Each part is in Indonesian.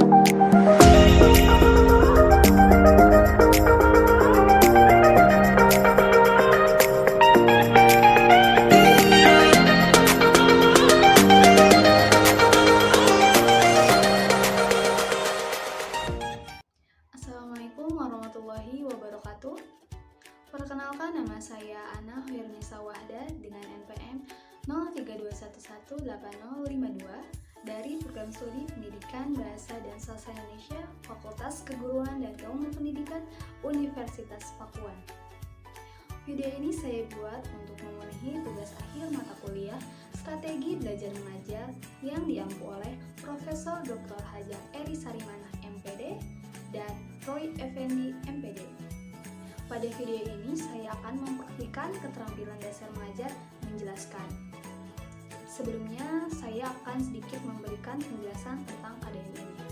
Assalamualaikum warahmatullahi wabarakatuh. Perkenalkan, nama saya Ana Wirnisa Wahda dengan NPM 0321180052 dari Program Studi Pendidikan Bahasa dan Sastra Indonesia Fakultas Keguruan dan Ilmu Pendidikan Universitas Pakuan. Video ini saya buat untuk memenuhi tugas akhir mata kuliah Strategi Belajar Mengajar yang diampu oleh Profesor Dr. Hajar Eri Sarimanah MPD dan Roy Effendi MPD. Pada video ini saya akan mempraktikkan keterampilan dasar mengajar menjelaskan. Sebelumnya saya akan sedikit memberikan penjelasan tentang KDM ini.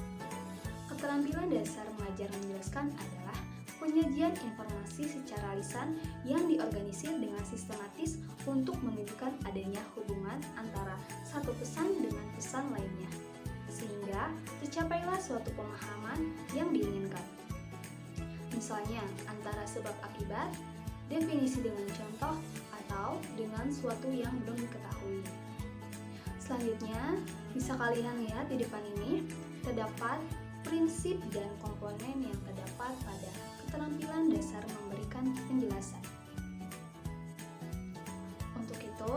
Keterampilan dasar mengajar menjelaskan adalah penyajian informasi secara lisan yang diorganisir dengan sistematis untuk menunjukkan adanya hubungan antara satu pesan dengan pesan lainnya, sehingga tercapailah suatu pemahaman yang diinginkan. Misalnya, antara sebab akibat, definisi dengan contoh, atau dengan suatu yang belum diketahui. Selanjutnya, bisa kalian lihat di depan ini, terdapat prinsip dan komponen yang terdapat pada keterampilan dasar memberikan penjelasan. Untuk itu,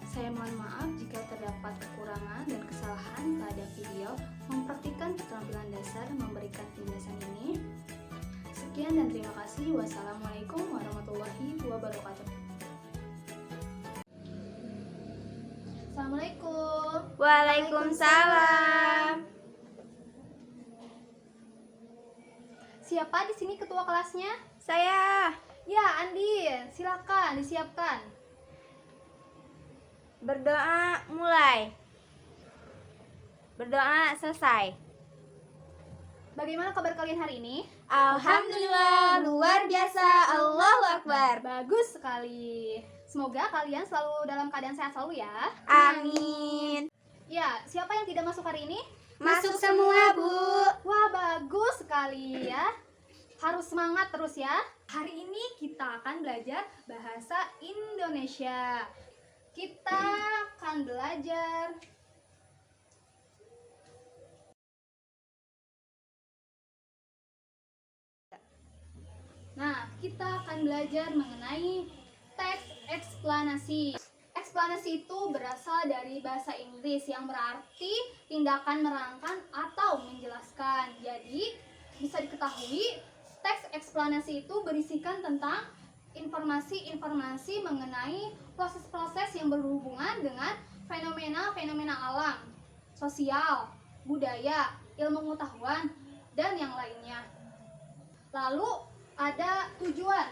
saya mohon maaf jika terdapat kekurangan dan kesalahan pada video mempraktikkan keterampilan dasar memberikan penjelasan ini. Sekian dan terima kasih. Wassalamualaikum warahmatullahi wabarakatuh. Assalamualaikum. Waalaikumsalam. Siapa di sini ketua kelasnya? Saya. Ya, Andin. Silakan disiapkan. Berdoa mulai. Berdoa selesai. Bagaimana kabar kalian hari ini? Alhamdulillah, luar biasa. Allahu Akbar. Bagus sekali. Semoga kalian selalu dalam keadaan sehat selalu ya. Amin. Ya, siapa yang tidak masuk hari ini? Masuk semua, Bu. Wah, bagus sekali ya. Harus semangat terus ya. Hari ini kita akan belajar bahasa Indonesia. Kita akan belajar kita akan belajar mengenai teks eksplanasi. Eksplanasi itu berasal dari bahasa Inggris yang berarti tindakan merangkan atau menjelaskan. Jadi, bisa diketahui teks eksplanasi itu berisikan tentang informasi-informasi mengenai proses-proses yang berhubungan dengan fenomena-fenomena alam, sosial, budaya, ilmu pengetahuan, dan yang lainnya. Lalu ada tujuan.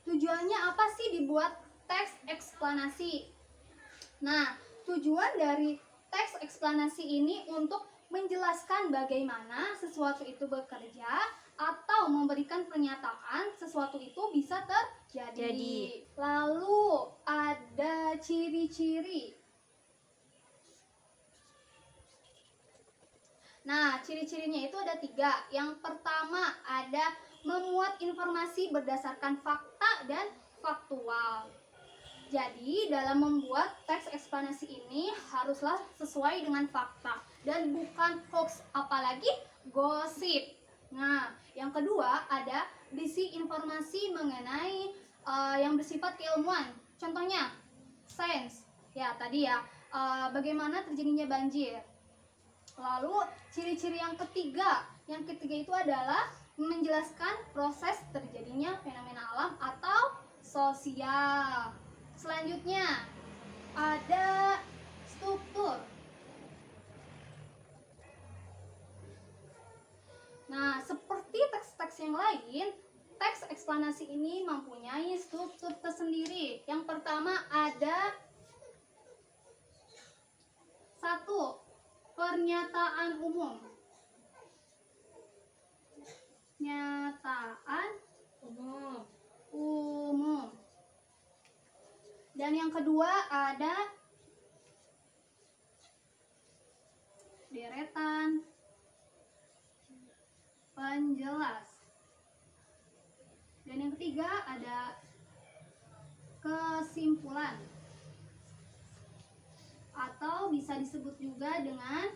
Tujuannya apa sih dibuat teks eksplanasi? Nah, tujuan dari teks eksplanasi ini untuk menjelaskan bagaimana sesuatu itu bekerja atau memberikan pernyataan sesuatu itu bisa terjadi. Lalu ada ciri-ciri. Nah, ciri-cirinya itu ada 3. Yang pertama ada memuat informasi berdasarkan fakta dan faktual. Jadi, dalam membuat teks eksplanasi ini haruslah sesuai dengan fakta dan bukan hoax, apalagi gosip. Nah, yang kedua ada berisi informasi mengenai yang bersifat keilmuan. Contohnya, sains. Ya, tadi ya, bagaimana terjadinya banjir. Lalu, ciri-ciri yang ketiga itu adalah menjelaskan proses terjadinya fenomena alam atau sosial. Selanjutnya, ada struktur. Nah, seperti teks-teks yang lain, teks eksplanasi ini mempunyai struktur tersendiri. Yang pertama ada 1. Pernyataan umum. Pernyataan umum. Dan yang kedua ada deretan penjelas. Dan yang ketiga ada kesimpulan, atau bisa disebut juga dengan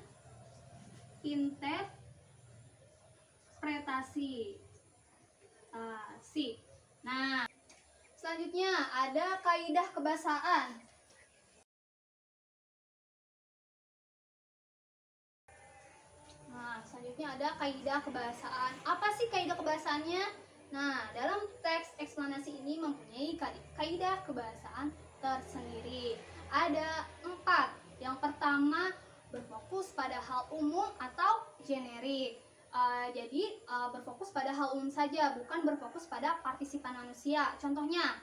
interpretasi. Nah, selanjutnya ada kaidah kebahasaan. Selanjutnya ada kaidah kebahasaan. Apa sih kaidah kebahasaannya? Nah, dalam teks eksplanasi ini mempunyai kaidah kebahasaan tersendiri. Ada 4. Yang pertama, berfokus pada hal umum atau generik. Jadi berfokus pada hal umum saja, bukan berfokus pada partisipan manusia. Contohnya,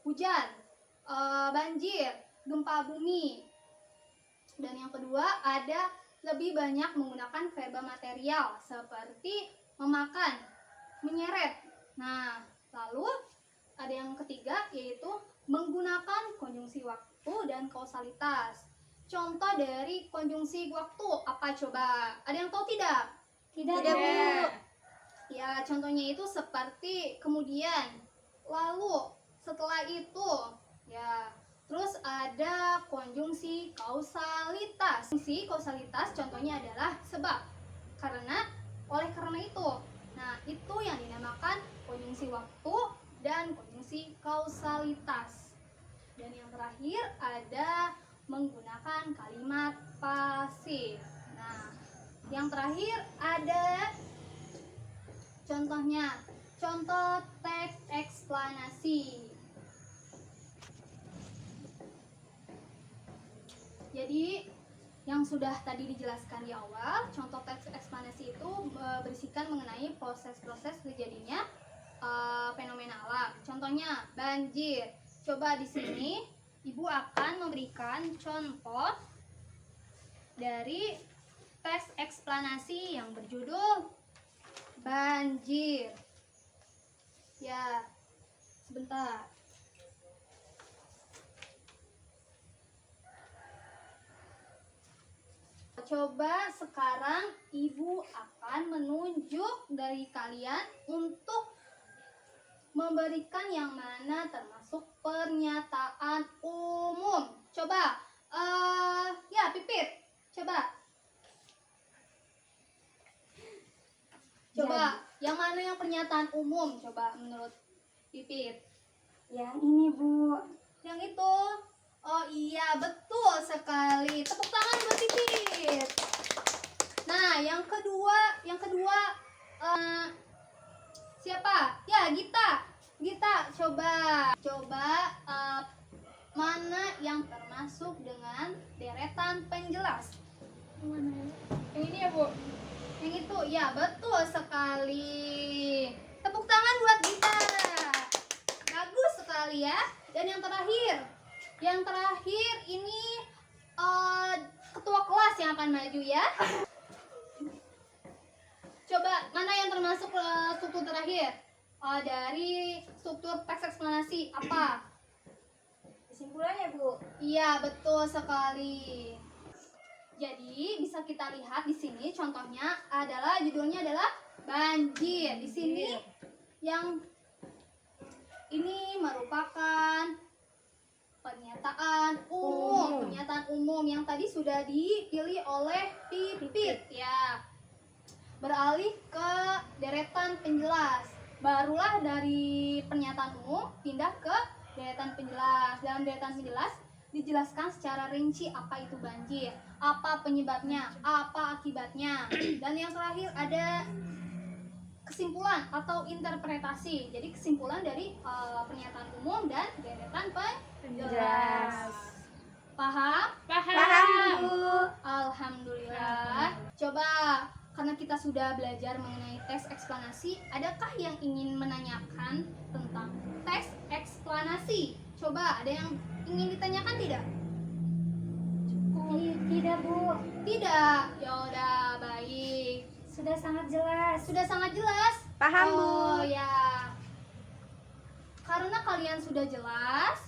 hujan, banjir, gempa bumi. Dan yang kedua, ada lebih banyak menggunakan verba material seperti memakan, menyeret. Nah, lalu ada yang ketiga, yaitu menggunakan konjungsi waktu dan kausalitas. Contoh dari konjungsi waktu apa coba? Ada yang tahu tidak? Tidak, Bu. Ya, contohnya itu seperti kemudian, lalu, setelah itu. Ya, terus ada konjungsi kausalitas. Konjungsi kausalitas contohnya adalah sebab, karena, oleh karena itu. Nah, itu yang dinamakan konjungsi waktu dan konjungsi kausalitas. Dan yang terakhir ada menggunakan kalimat pasif. Nah, yang terakhir ada contohnya, contoh teks eksplanasi. Jadi, yang sudah tadi dijelaskan di awal, contoh teks eksplanasi itu berisikan mengenai proses-proses terjadinya fenomena alam. Contohnya, banjir. Coba di sini Ibu akan memberikan contoh dari teks eksplanasi yang berjudul banjir. Ya, sebentar. Coba sekarang Ibu akan menunjuk dari kalian untuk memberikan yang mana termasuk pernyataan umum. Coba, ya Pipit, coba. Coba, yang mana yang pernyataan umum? Coba menurut Pipit. Yang ini, Bu. Yang itu? Oh iya, betul sekali. Tepuk tangan buat Pipit. Nah, yang kedua, siapa? Ya, Gita. Gita, coba mana yang termasuk dengan deretan penjelas? Yang ini ya, Bu. Yang itu, ya betul sekali. Tepuk tangan buat Gita. Bagus sekali ya. Dan yang terakhir ini ketua kelas yang akan maju ya. Coba, mana yang termasuk struktur terakhir? Dari struktur teks eksplanasi apa? Kesimpulannya, Bu. Iya, betul sekali. Jadi bisa kita lihat di sini contohnya adalah judulnya adalah banjir. Di sini yang ini merupakan pernyataan umum yang tadi sudah dipilih oleh Pipit ya. Beralih ke deretan penjelas. Barulah dari pernyataan umum pindah ke deretan penjelas. Dalam deretan penjelas dijelaskan secara rinci apa itu banjir, apa penyebabnya, apa akibatnya. Dan yang terakhir ada kesimpulan atau interpretasi. Jadi kesimpulan dari pernyataan umum dan deretan penjelas. Paham? Paham, Bu. Alhamdulillah. Coba, karena kita sudah belajar mengenai teks eksplanasi, adakah yang ingin menanyakan tentang teks eksplanasi? Coba, ada yang ingin ditanyakan tidak? Tidak, Bu. Tidak. Ya udah, baik. Sudah sangat jelas. Sudah sangat jelas? Paham, Bu. Oh ya. Karena kalian sudah jelas,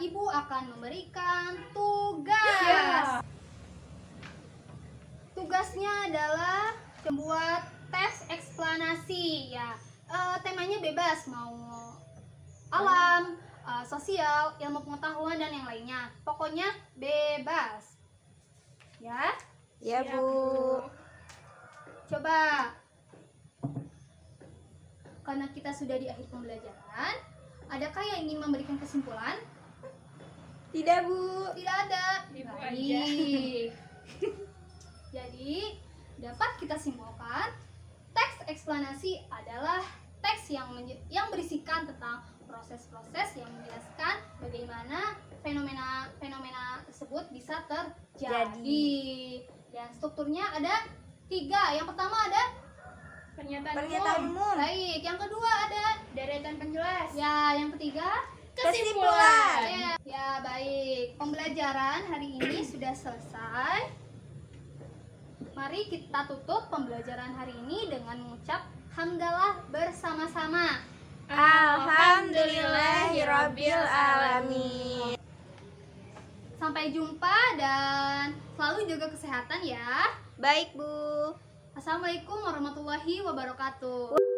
Ibu akan memberikan tugas. Yes. Tugasnya adalah membuat teks eksplanasi ya. Temanya bebas, mau alam, sosial, ilmu pengetahuan dan yang lainnya. Pokoknya bebas. Ya. Ya, Bu. Coba. Karena kita sudah di akhir pembelajaran, adakah yang ingin memberikan kesimpulan? Tidak, Bu. Tidak ada. Ibu Baik. Jadi, dapat kita simpulkan, teks eksplanasi adalah teks yang berisikan tentang proses-proses yang menjelaskan bagaimana fenomena tersebut bisa terjadi. Dan strukturnya ada 3. Yang pertama ada Pernyataan umum. baik. Yang kedua ada Deretan penjelas. ya. Yang ketiga Kesimpulan. ya baik. Pembelajaran hari ini sudah selesai. Mari kita tutup pembelajaran hari ini dengan mengucap hamdalah bersama-sama. Alhamdulillahirabbil alamin. Sampai jumpa dan selalu jaga kesehatan ya. Baik, Bu. Assalamualaikum warahmatullahi wabarakatuh.